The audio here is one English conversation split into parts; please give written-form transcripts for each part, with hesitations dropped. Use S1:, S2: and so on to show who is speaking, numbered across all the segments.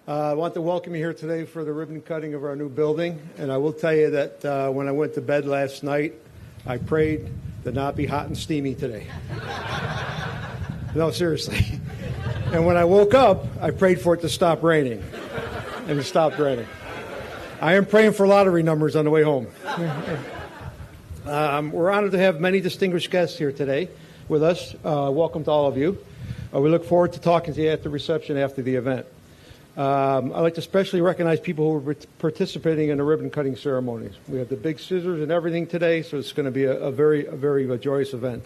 S1: I want to welcome you here today for the ribbon cutting of our new building. And I will tell you that when I went to bed last night, I prayed to not be hot and steamy today. No, seriously. And when I woke up, I prayed for it to stop raining. And it stopped raining. I am praying for lottery numbers on the way home. We're honored to have many distinguished guests here today with us. Welcome to all of you. We look forward to talking to you at the reception after the event. I'd like to especially recognize people who are participating in the ribbon cutting ceremonies. We have the big scissors and everything today, so it's going to be a very joyous event.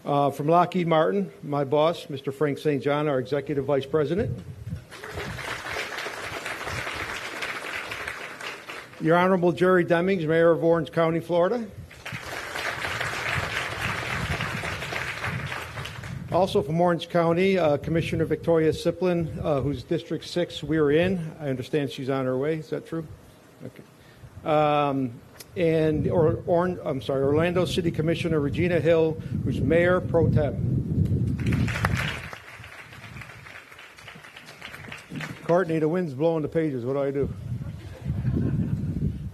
S1: From Lockheed Martin, my boss, Mr. Frank St. John, our Executive Vice President. Your Honorable Jerry Demings, Mayor of Orange County, Florida. Also from Orange County, Commissioner Victoria Siplin, who's District 6 we're in. I understand she's on her way. Is that true? Okay. Orlando City Commissioner Regina Hill, who's Mayor Pro Tem. Courtney, the wind's blowing the pages. What do I do?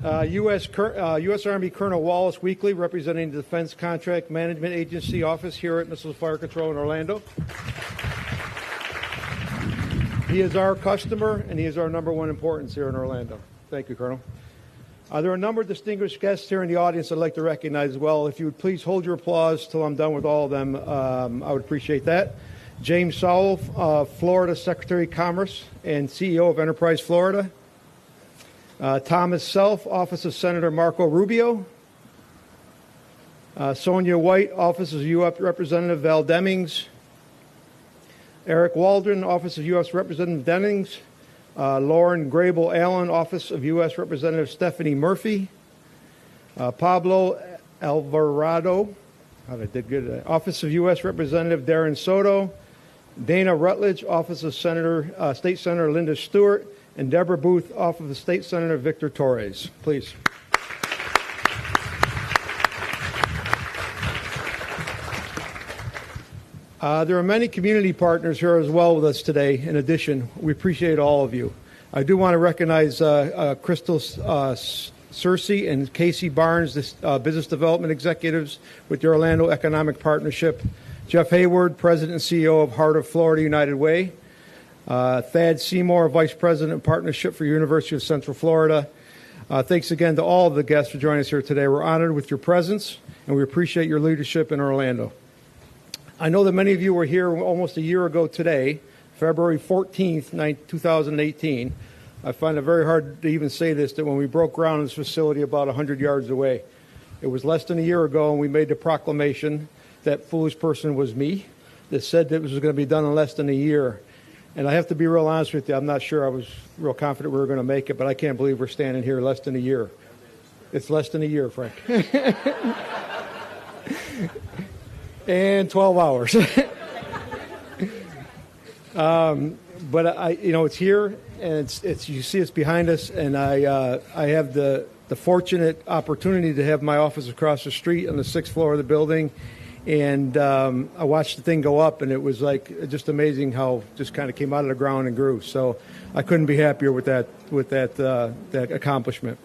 S1: U.S. Army Colonel Wallace Weekly, representing the Defense Contract Management Agency office here at Missiles Fire Control in Orlando. He is our customer, and he is our number one importance here in Orlando. Thank you, Colonel. There are a number of distinguished guests here in the audience I'd like to recognize as well. If you would please hold your applause till I'm done with all of them, I would appreciate that. James Sowell, Florida Secretary of Commerce and CEO of Enterprise Florida. Thomas Self, Office of Senator Marco Rubio. Sonia White, Office of U.S. Representative Val Demings. Eric Waldron, Office of U.S. Representative Demings. Lauren Grable Allen, Office of U.S. Representative Stephanie Murphy. Pablo Alvarado, Office of U.S. Representative Darren Soto. Dana Rutledge, Office of State Senator Linda Stewart. And Deborah Booth, Office of the State Senator Victor Torres. Please. There are many community partners here as well with us today. In addition, we appreciate all of you. I do want to recognize Crystal Searcy and Casey Barnes, business development executives with the Orlando Economic Partnership. Jeff Hayward, President and CEO of Heart of Florida United Way. Thad Seymour, Vice President of Partnership for University of Central Florida. Thanks again to all of the guests for joining us here today. We're honored with your presence, and we appreciate your leadership in Orlando. I know that many of you were here almost a year ago today, February 14th, 2018. I find it very hard to even say this, that when we broke ground in this facility about 100 yards away. It was less than a year ago, and we made the proclamation. That foolish person was me that said that it was going to be done in less than a year. And I have to be real honest with you, I'm not sure I was real confident we were going to make it, but I can't believe we're standing here less than a year. It's less than a year, Frank. And 12 hours. But it's here, and it's you see it's behind us, and I have the fortunate opportunity to have my office across the street on the 6th floor of the building. And I watched the thing go up, and it was like just amazing how it just kind of came out of the ground and grew. So I couldn't be happier with that accomplishment.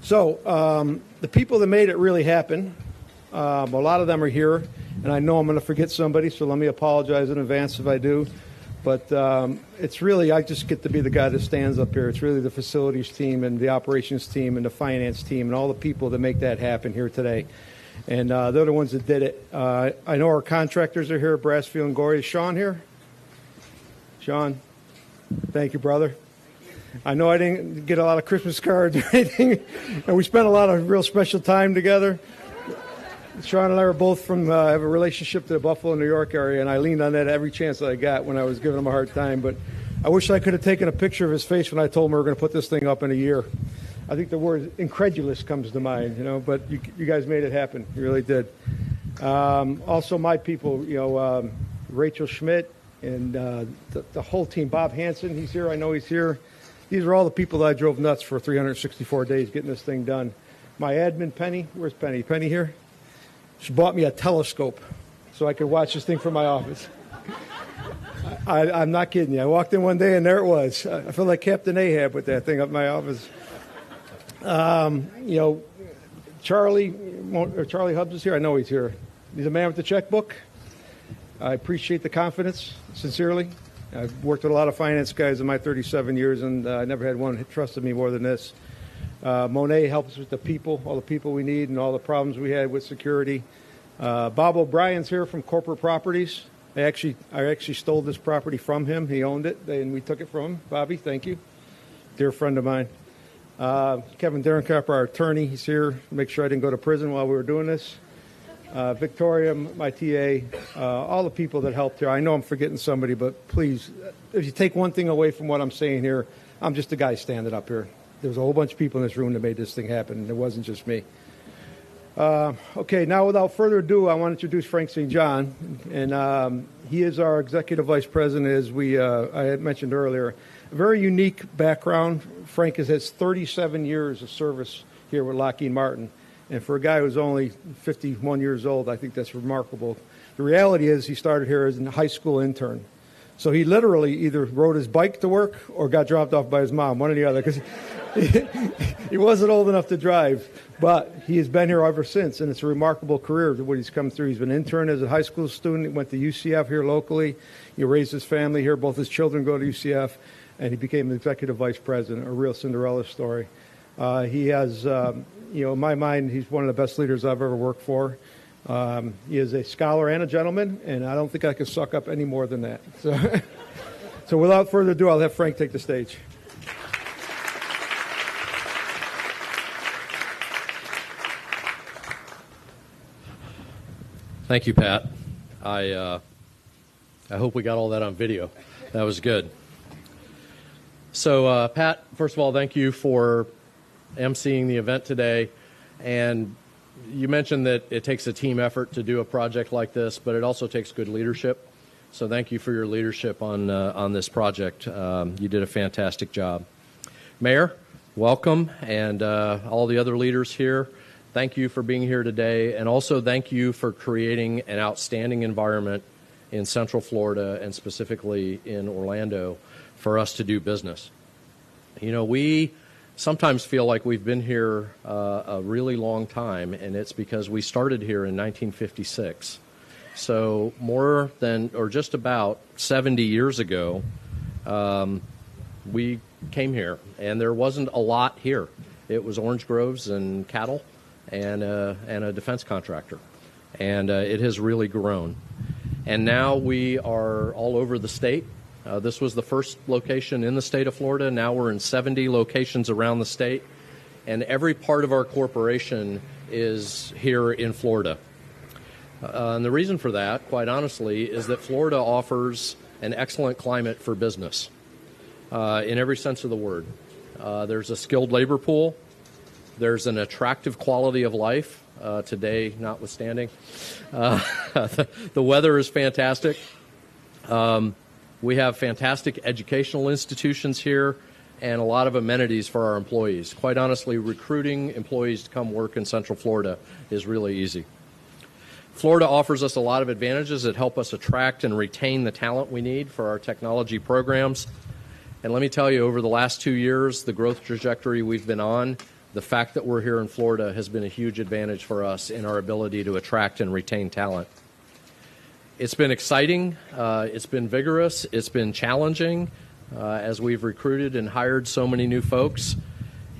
S1: So the people that made it really happen, a lot of them are here, and I know I'm going to forget somebody, so let me apologize in advance if I do. But it's really, I just get to be the guy that stands up here. It's really the facilities team and the operations team and the finance team and all the people that make that happen here today. And they're the ones that did it. I know our contractors are here, Brassfield and Gory. Is Sean here? Sean, thank you, brother. I know I didn't get a lot of Christmas cards or anything, and we spent a lot of real special time together. Sean and I were both have a relationship to the Buffalo, New York area, and I leaned on that every chance that I got when I was giving him a hard time. But I wish I could have taken a picture of his face when I told him we were going to put this thing up in a year. I think the word incredulous comes to mind, but you guys made it happen. You really did. Also, my people, Rachel Schmidt and the whole team. Bob Hansen, he's here. I know he's here. These are all the people that I drove nuts for 364 days getting this thing done. My admin, Penny. Where's Penny? Penny here? She bought me a telescope so I could watch this thing from my office. I'm not kidding you. I walked in one day and there it was. I feel like Captain Ahab with that thing up in my office. You know, Charlie Hubbs is here. I know he's here. He's a man with the checkbook. I appreciate the confidence, sincerely. I've worked with a lot of finance guys in my 37 years, and I never had one who trusted me more than this. Monet helps with the people, all the people we need, and all the problems we had with security. Bob O'Brien's here from Corporate Properties. I actually stole this property from him. He owned it, and we took it from him. Bobby, thank you. Dear friend of mine. Kevin Derenkopf, our attorney, he's here to make sure I didn't go to prison while we were doing this. Victoria, my TA, all the people that helped here. I know I'm forgetting somebody, but please, if you take one thing away from what I'm saying here, I'm just a guy standing up here. There's a whole bunch of people in this room that made this thing happen, and it wasn't just me. Okay, now without further ado, I want to introduce Frank St. John, and he is our Executive Vice President, as I had mentioned earlier. A very unique background. Frank has 37 years of service here with Lockheed Martin, and for a guy who's only 51 years old, I think that's remarkable. The reality is he started here as a high school intern. So he literally either rode his bike to work or got dropped off by his mom, one or the other, because he wasn't old enough to drive. But he has been here ever since, and it's a remarkable career what he's come through. He's been an intern as a high school student. He went to UCF here locally. He raised his family here. Both his children go to UCF, and he became the executive vice president, a real Cinderella story. He has, in my mind, he's one of the best leaders I've ever worked for. He is a scholar and a gentleman, and I don't think I can suck up any more than that. So without further ado, I'll have Frank take the stage.
S2: Thank you, Pat. I hope we got all that on video. That was good. So, Pat, first of all, thank you for emceeing the event today. And you mentioned that it takes a team effort to do a project like this, but it also takes good leadership. So thank you for your leadership on this project. You did a fantastic job. Mayor, welcome, and all the other leaders here. Thank you for being here today, and also thank you for creating an outstanding environment in Central Florida and specifically in Orlando for us to do business. You know, we sometimes feel like we've been here a really long time, and it's because we started here in 1956. So more than, or just about 70 years ago, we came here, and there wasn't a lot here. It was orange groves and cattle and a defense contractor, and it has really grown. And now we are all over the state. This was the first location in the state of Florida. Now we're in 70 locations around the state, and every part of our corporation is here in Florida. And the reason for that, quite honestly, is that Florida offers an excellent climate for business in every sense of the word. There's a skilled labor pool. There's an attractive quality of life, today notwithstanding. The weather is fantastic. We have fantastic educational institutions here and a lot of amenities for our employees. Quite honestly, recruiting employees to come work in Central Florida is really easy. Florida offers us a lot of advantages that help us attract and retain the talent we need for our technology programs. And let me tell you, over the last 2 years, the growth trajectory we've been on, the fact that we're here in Florida has been a huge advantage for us in our ability to attract and retain talent. It's been exciting, it's been vigorous, it's been challenging as we've recruited and hired so many new folks.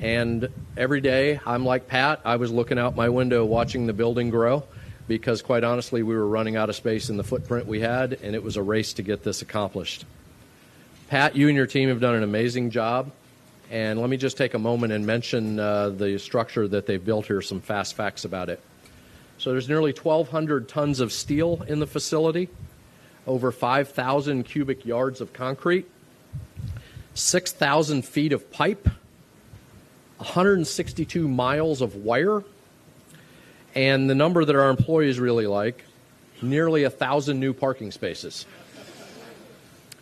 S2: And every day, I'm like Pat, I was looking out my window watching the building grow because quite honestly, we were running out of space in the footprint we had, and it was a race to get this accomplished. Pat, you and your team have done an amazing job. And let me just take a moment and mention the structure that they've built here, some fast facts about it. So there's nearly 1,200 tons of steel in the facility, over 5,000 cubic yards of concrete, 6,000 feet of pipe, 162 miles of wire, and the number that our employees really like, nearly 1,000 new parking spaces.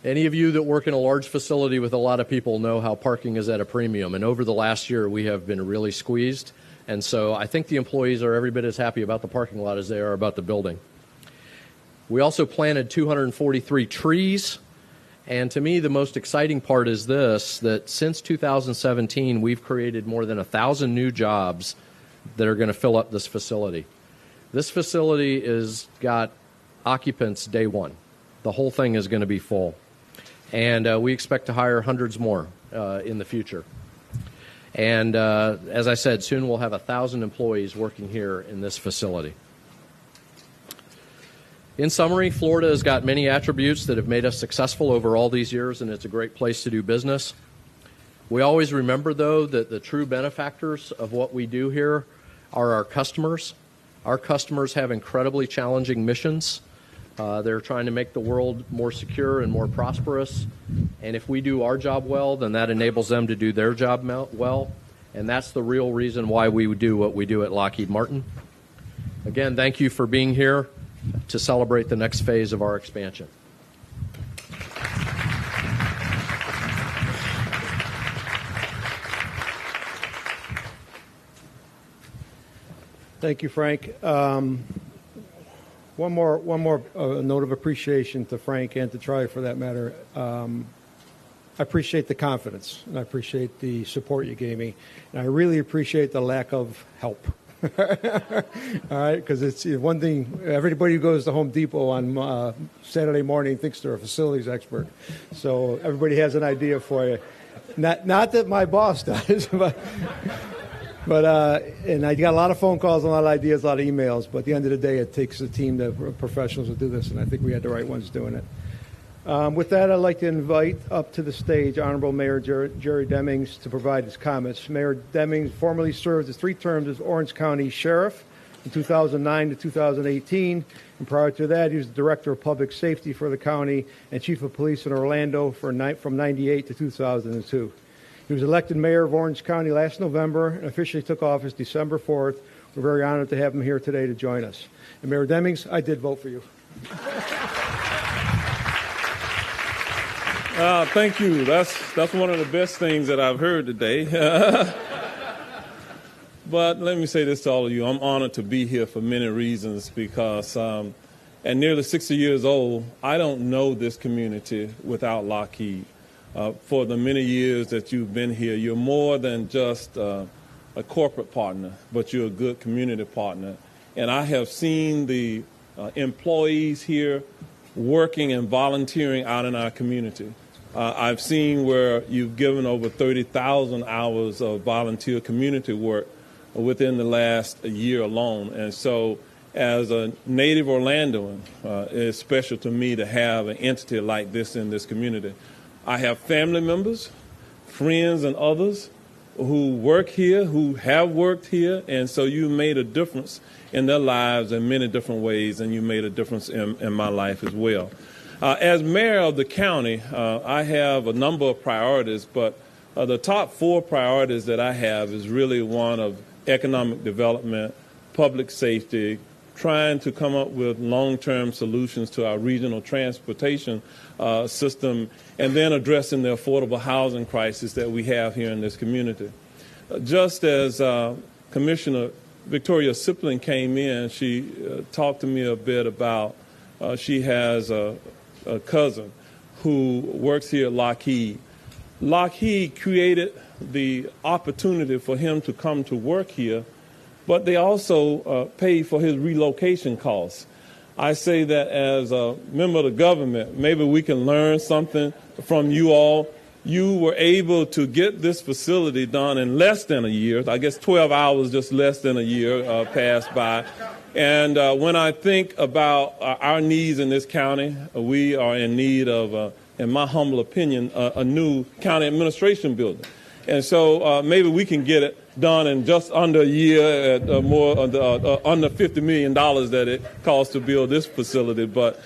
S2: Any of you that work in a large facility with a lot of people know how parking is at a premium, and over the last year we have been really squeezed, and so I think the employees are every bit as happy about the parking lot as they are about the building. We also planted 243 trees And to me, the most exciting part is this, that since 2017, we've created more than 1,000 new jobs that are going to fill up this facility. This facility is got occupants day one. The whole thing is going to be full. And we expect to hire hundreds more in the future. And as I said, soon we'll have 1,000 employees working here in this facility. In summary, Florida has got many attributes that have made us successful over all these years, and it's a great place to do business. We always remember, though, that the true benefactors of what we do here are our customers. Our customers have incredibly challenging missions. They're trying to make the world more secure and more prosperous. And if we do our job well, then that enables them to do their job well. And that's the real reason why we do what we do at Lockheed Martin. Again, thank you for being here to celebrate the next phase of our expansion.
S1: Thank you, Frank. One more note of appreciation to Frank and to Troy, for that matter. I appreciate the confidence, and I appreciate the support you gave me, and I really appreciate the lack of help. All right, because it's one thing. Everybody who goes to Home Depot on Saturday morning thinks they're a facilities expert, so everybody has an idea for you. Not that my boss does, but and I got a lot of phone calls, a lot of ideas, a lot of emails. But at the end of the day, it takes a team of professionals to do this, and I think we had the right ones doing it. With that, I'd like to invite up to the stage Honorable Mayor Jerry Demings to provide his comments. Mayor Demings formerly served as 3 terms as Orange County Sheriff from 2009 to 2018, and prior to that, he was the Director of Public Safety for the county and Chief of Police in Orlando from 98 to 2002. He was elected mayor of Orange County last November and officially took office December 4th. We're very honored to have him here today to join us. And Mayor Demings, I did vote for you.
S3: Thank you. That's one of the best things that I've heard today. But let me say this to all of you. I'm honored to be here for many reasons because at nearly 60 years old, I don't know this community without Lockheed. For the many years that you've been here, you're more than just a corporate partner, but you're a good community partner. And I have seen the employees here working and volunteering out in our community. I've seen where you've given over 30,000 hours of volunteer community work within the last year alone. And so as a native Orlandoan, it's special to me to have an entity like this in this community. I have family members, friends, and others who work here, who have worked here, and so you made a difference in their lives in many different ways, and you made a difference in my life as well. As mayor of the county, I have a number of priorities, but the top 4 priorities that I have is really one of economic development, public safety, trying to come up with long-term solutions to our regional transportation system, and then addressing the affordable housing crisis that we have here in this community. Just as Commissioner Victoria Sipling came in, she talked to me a bit about she has a cousin who works here at Lockheed. Lockheed created the opportunity for him to come to work here, but they also paid for his relocation costs. I say that as a member of the government, maybe we can learn something from you all. You were able to get this facility done in less than a year. I guess 12 hours, just less than a year passed by. And when I think about our needs in this county, we are in need of, in my humble opinion, a new county administration building. And so maybe we can get it done in just under a year at under $50 million that it costs to build this facility. But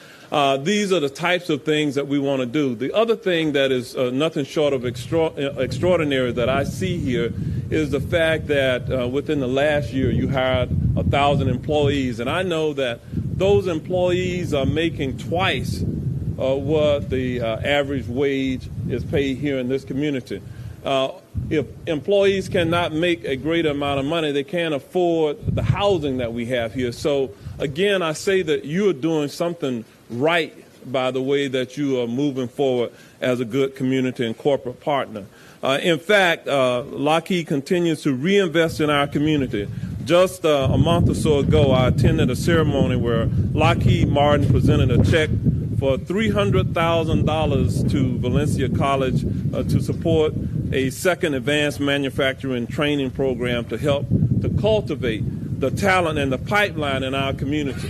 S3: these are the types of things that we want to do. The other thing that is nothing short of extraordinary that I see here is the fact that within the last year you hired 1,000 employees. And I know that those employees are making twice what the average wage is paid here in this community. If employees cannot make a greater amount of money, they can't afford the housing that we have here. So, again, I say that you're doing something right by the way that you are moving forward as a good community and corporate partner. In fact, Lockheed continues to reinvest in our community. Just a month or so ago, I attended a ceremony where Lockheed Martin presented a check for $300,000 to Valencia College to support a second advanced manufacturing training program to help to cultivate the talent and the pipeline in our community.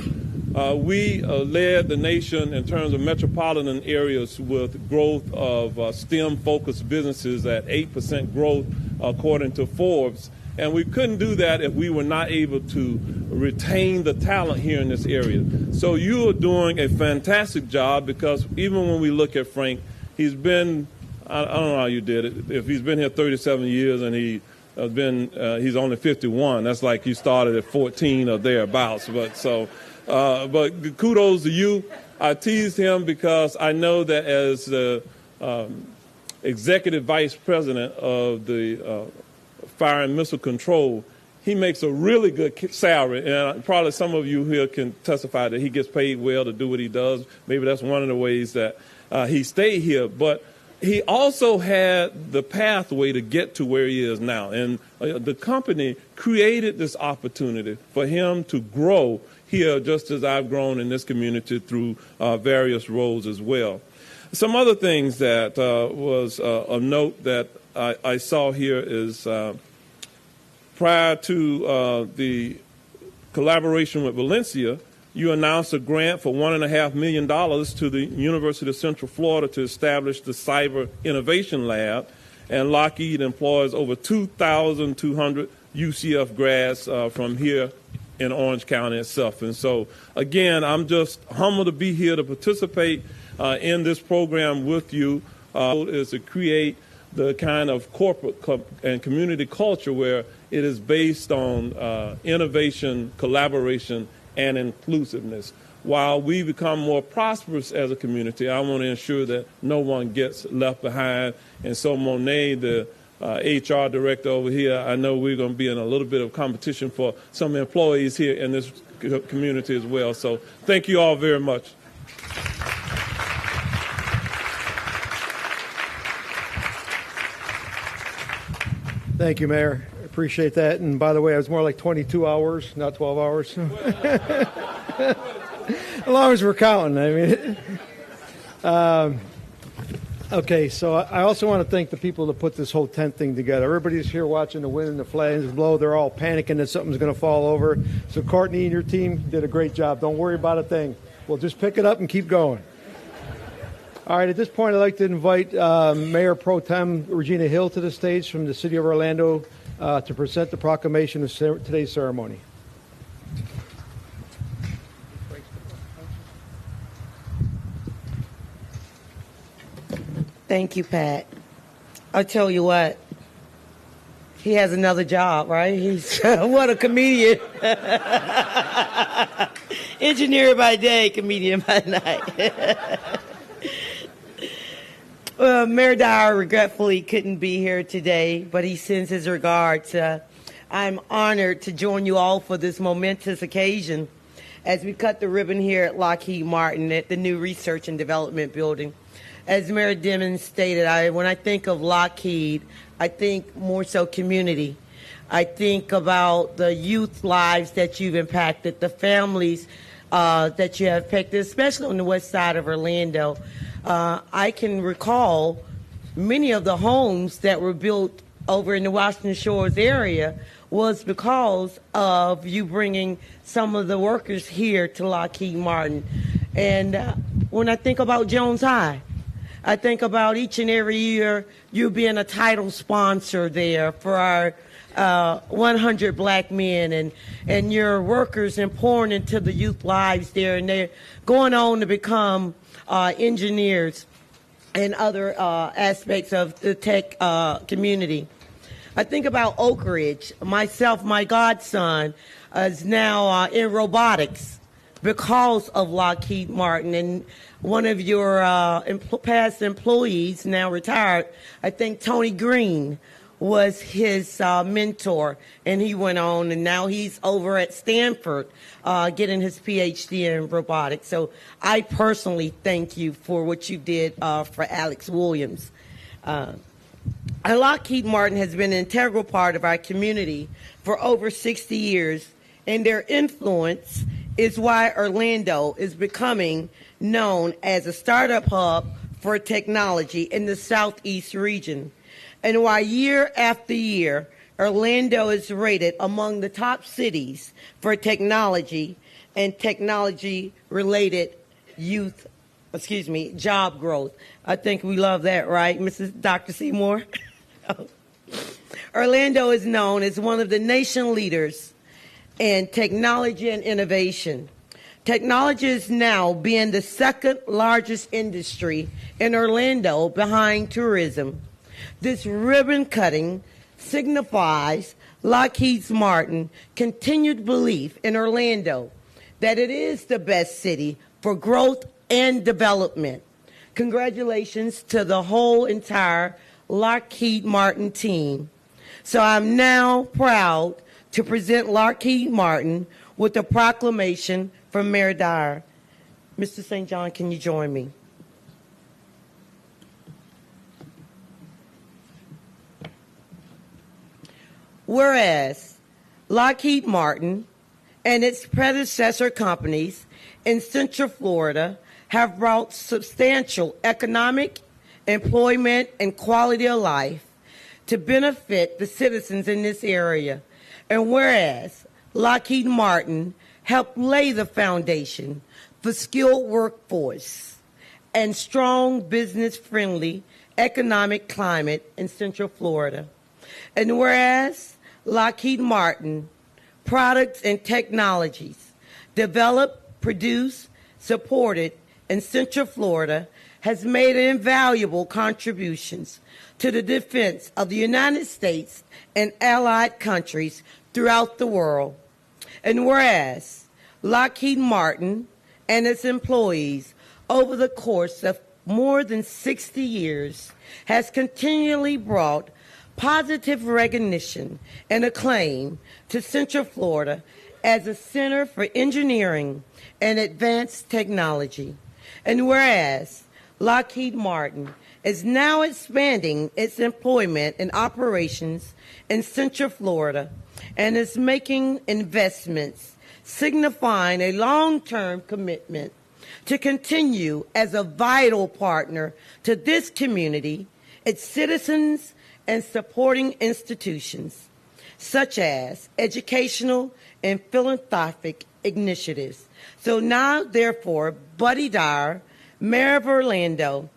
S3: We led the nation in terms of metropolitan areas with growth of STEM-focused businesses at 8% growth, according to Forbes. And we couldn't do that if we were not able to retain the talent here in this area. So you are doing a fantastic job, because even when we look at Frank, he's been, I don't know how you did it, if he's been here 37 years and he's only 51, that's like you started at 14 or thereabouts. But kudos to you. I teased him because I know that as the executive vice president of the Fire and Missile Control, he makes a really good salary, and probably some of you here can testify that he gets paid well to do what he does. Maybe that's one of the ways that he stayed here. But he also had the pathway to get to where he is now, and the company created this opportunity for him to grow here, just as I've grown in this community through various roles as well. Some other things that was of note that I saw here is prior to the collaboration with Valencia, you announced a grant for $1.5 million to the University of Central Florida to establish the Cyber Innovation Lab, and Lockheed employs over 2,200 UCF grads from here in Orange County itself. And so, again, I'm just humbled to be here to participate in this program with you. Is to create the kind of corporate and community culture where it is based on innovation, collaboration, and inclusiveness. While we become more prosperous as a community, I want to ensure that no one gets left behind. And so Monet, the HR director over here, I know we're going to be in a little bit of competition for some employees here in this community as well. So thank you all very much.
S1: Thank you, Mayor. I appreciate that. And by the way, it was more like 22 hours, not 12 hours. As long as we're counting, I mean. Okay, so I also want to thank the people that put this whole tent thing together. Everybody's here watching the wind and the flames blow. They're all panicking that something's going to fall over. So Courtney and your team did a great job. Don't worry about a thing. We'll just pick it up and keep going. All right, at this point, I'd like to invite Mayor Pro Tem Regina Hill to the stage from the City of Orlando to present the proclamation of today's ceremony.
S4: Thank you, Pat. I'll tell you what, he has another job, right? He's what a comedian. Engineer by day, comedian by night. Mayor Dyer regretfully couldn't be here today, but he sends his regards. I'm honored to join you all for this momentous occasion as we cut the ribbon here at Lockheed Martin at the new Research and Development Building. As Mayor Dimmons stated, when I think of Lockheed, I think more so community. I think about the youth lives that you've impacted, the families that you have affected, especially on the west side of Orlando. I can recall many of the homes that were built over in the Washington Shores area was because of you bringing some of the workers here to Lockheed Martin. And when I think about Jones High, I think about each and every year you being a title sponsor there for our 100 black men and your workers and pouring into the youth lives there, and they're going on to become engineers and other aspects of the tech community. I think about Oak Ridge. Myself, my godson is now in robotics because of Lockheed Martin, and one of your past employees, now retired, I think Tony Green, was his mentor, and he went on, and now he's over at Stanford getting his PhD in robotics. So I personally thank you for what you did for Alex Williams. Lockheed Martin has been an integral part of our community for over 60 years, and their influence is why Orlando is becoming known as a startup hub for technology in the Southeast region, and why year after year, Orlando is rated among the top cities for technology and technology-related job growth. I think we love that, right, Dr. Seymour? Orlando is known as one of the nation leaders in technology and innovation. Technology is now being the second largest industry in Orlando behind tourism. This ribbon cutting signifies Lockheed Martin's continued belief in Orlando that it is the best city for growth and development. Congratulations to the whole entire Lockheed Martin team. So I'm now proud to present Lockheed Martin with a proclamation from Mayor Dyer. Mr. St. John, can you join me? Whereas Lockheed Martin and its predecessor companies in Central Florida have brought substantial economic, employment, and quality of life to benefit the citizens in this area. And whereas Lockheed Martin helped lay the foundation for skilled workforce and strong business-friendly economic climate in Central Florida. And whereas Lockheed Martin products and technologies developed, produced, supported in Central Florida has made invaluable contributions to the defense of the United States and allied countries throughout the world. And whereas Lockheed Martin and its employees over the course of more than 60 years has continually brought positive recognition and acclaim to Central Florida as a center for engineering and advanced technology. And whereas Lockheed Martin is now expanding its employment and operations in Central Florida and is making investments signifying a long-term commitment to continue as a vital partner to this community, its citizens, and supporting institutions such as educational and philanthropic initiatives. So now, therefore, Buddy Dyer, Mayor of Orlando,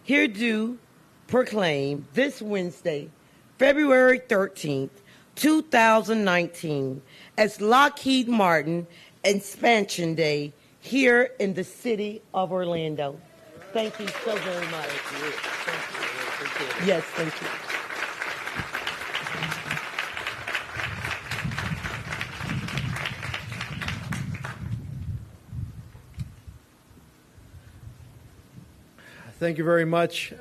S4: here do proclaim this Wednesday, February 13th, 2019, as Lockheed Martin Expansion Day here in the city of Orlando. Thank you so very much. Yes, thank you.
S1: Thank you very much,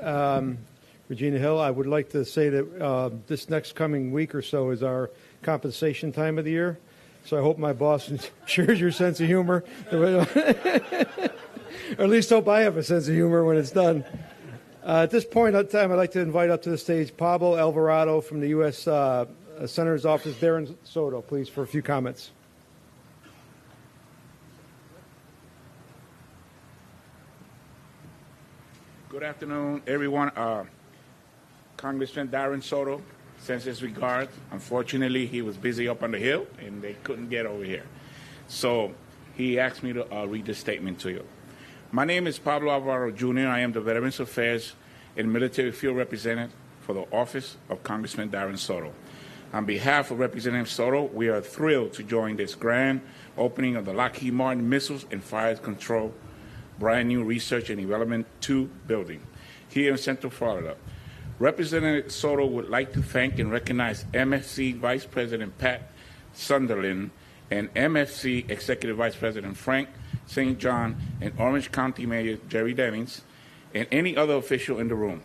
S1: Regina Hill. I would like to say that this next coming week or so is our compensation time of the year. So I hope my boss shares your sense of humor. Or at least hope I have a sense of humor when it's done. At this point in time, I'd like to invite up to the stage Pablo Alvarado from the U.S. Senator's Office, Darren Soto, please, for a few comments.
S5: Good afternoon, everyone. Congressman Darren Soto sends his regards. Unfortunately, he was busy up on the Hill, and they couldn't get over here. So he asked me to read this statement to you. My name is Pablo Alvarado, Jr. I am the Veterans Affairs and Military Field Representative for the Office of Congressman Darren Soto. On behalf of Representative Soto, we are thrilled to join this grand opening of the Lockheed Martin Missiles and Fire Control brand new Research and Development 2 building here in Central Florida. Representative Soto would like to thank and recognize MFC Vice President Pat Sunderland and MFC Executive Vice President Frank St. John and Orange County Mayor Jerry Dennings and any other official in the room.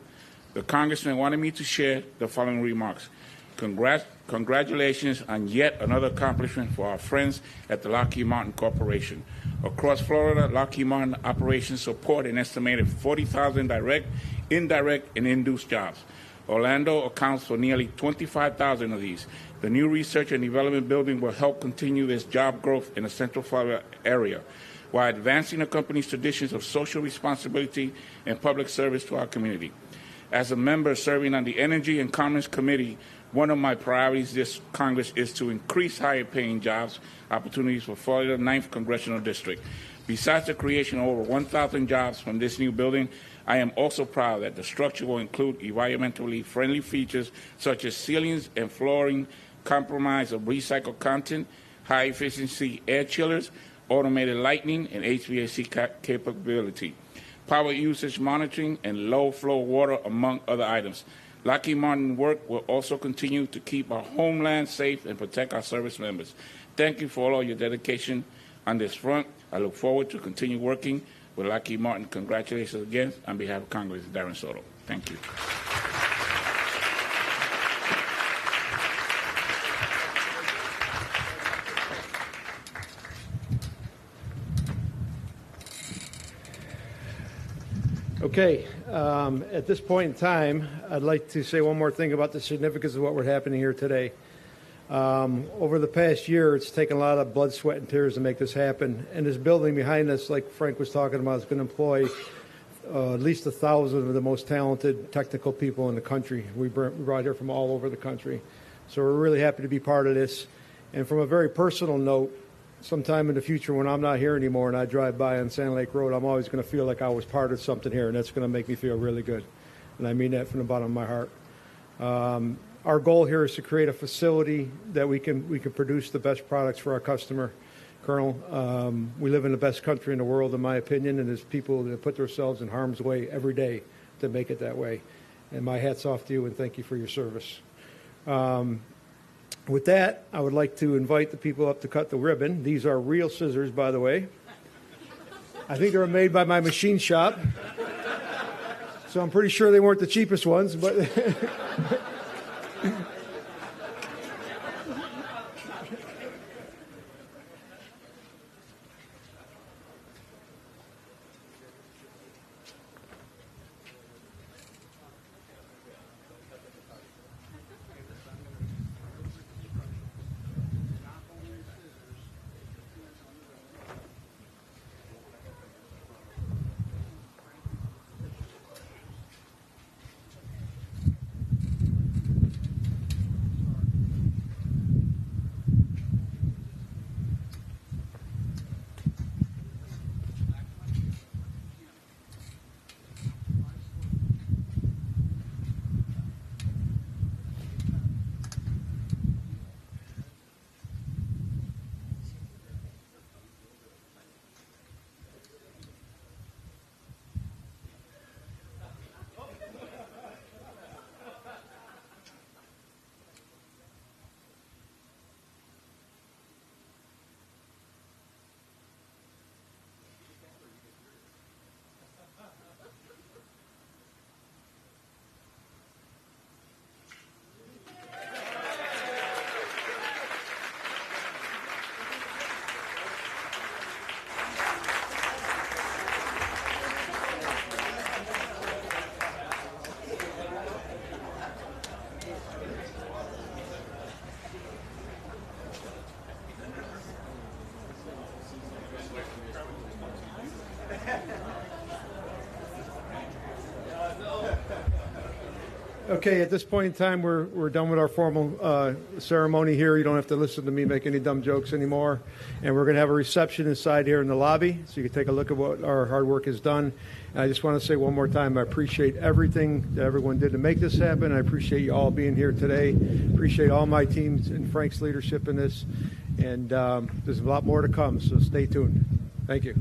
S5: The congressman wanted me to share the following remarks. Congratulations on yet another accomplishment for our friends at the Lockheed Martin Corporation. Across Florida, Lockheed Martin operations support an estimated 40,000 direct, indirect, and induced jobs. Orlando accounts for nearly 25,000 of these. The new research and development building will help continue this job growth in the Central Florida area, while advancing the company's traditions of social responsibility and public service to our community. As a member serving on the Energy and Commerce Committee, one of my priorities this Congress is to increase higher-paying jobs opportunities for Florida's 9th Congressional District. Besides the creation of over 1,000 jobs from this new building, I am also proud that the structure will include environmentally friendly features such as ceilings and flooring, compromise of recycled content, high-efficiency air chillers, automated lighting, and HVAC capability, power usage monitoring, and low-flow water, among other items. Lockheed Martin work will also continue to keep our homeland safe and protect our service members. Thank you for all your dedication on this front. I look forward to continue working with Lockheed Martin. Congratulations again on behalf of Congress, Darren Soto. Thank you.
S1: Okay, at this point in time, I'd like to say one more thing about the significance of what we're happening here today. Over the past year, it's taken a lot of blood, sweat, and tears to make this happen. And this building behind us, like Frank was talking about, is going to employ at least 1,000 of the most talented technical people in the country. We brought here from all over the country. So we're really happy to be part of this. And from a very personal note, sometime in the future when I'm not here anymore and I drive by on Sand Lake Road, I'm always going to feel like I was part of something here, and that's going to make me feel really good. And I mean that from the bottom of my heart. Our goal here is to create a facility that we can produce the best products for our customer. Colonel, we live in the best country in the world, in my opinion, and there's people that put themselves in harm's way every day to make it that way. And my hat's off to you, and thank you for your service. With that, I would like to invite the people up to cut the ribbon. These are real scissors, by the way. I think they were made by my machine shop. So I'm pretty sure they weren't the cheapest ones, but... Okay, at this point in time, we're done with our formal ceremony here. You don't have to listen to me make any dumb jokes anymore. And we're going to have a reception inside here in the lobby, so you can take a look at what our hard work has done. And I just want to say one more time, I appreciate everything that everyone did to make this happen. I appreciate you all being here today. Appreciate all my teams and Frank's leadership in this. And there's a lot more to come, so stay tuned. Thank you.